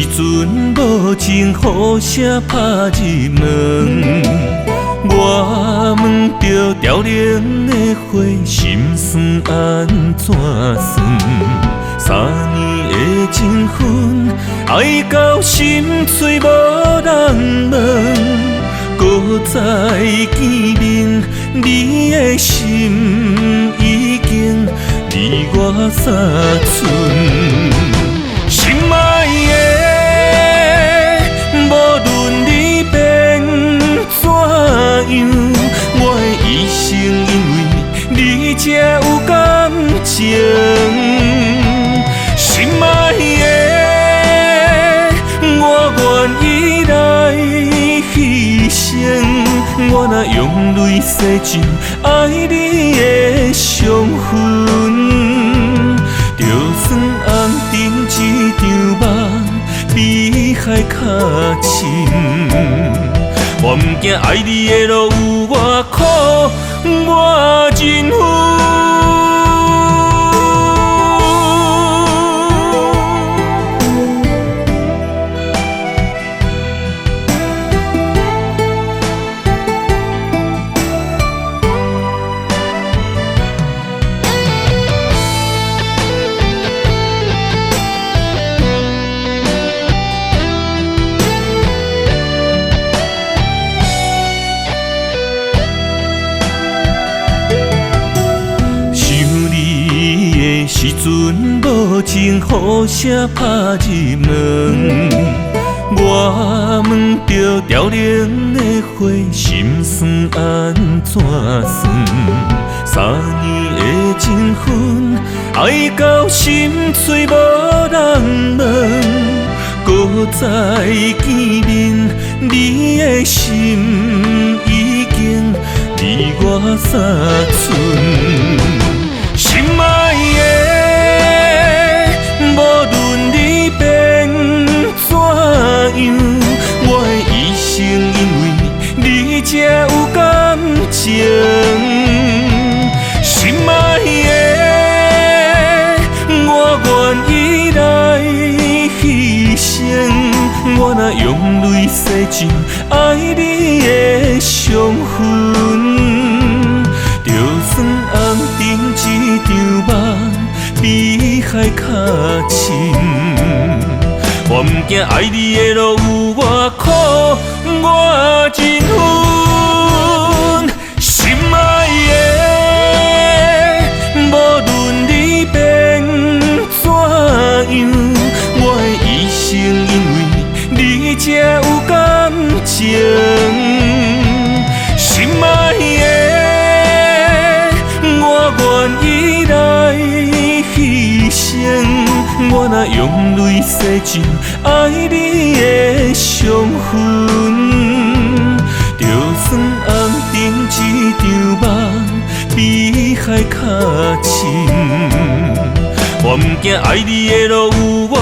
时阵，无情雨声拍入门。我问着凋零的花，心酸安怎算？3年的情分，爱到心碎无人问，搁再见面，你的心已经离我三寸。心爱的，无论你变怎样，我的一生因为你才有感情。心爱的，我愿意来牺牲，我若用泪洗净爱你的伤痕，就算红灯一场梦，比海较深。我不惊爱你的路有偌苦，我认分。时阵，无情雨声拍入门。我问着凋零的花，心酸安怎算？3年的情分，爱到心碎无人问，搁再见面，你的心已经离我三寸。心爱的，无论你变怎样，我的一生因为你才有感情。心爱的，我愿意来牺牲，我若用泪洗净爱你的伤痕，就算红灯一场梦，比海较深。我不惊爱你的路有偌苦，我认分。心爱的，无论你变怎样，我的一生因为你才有感情。心爱的，我愿意来牺牲，我若用泪洗净爱你的伤痕，就算红灯一场梦，比海较深。我不惊爱你的路有偌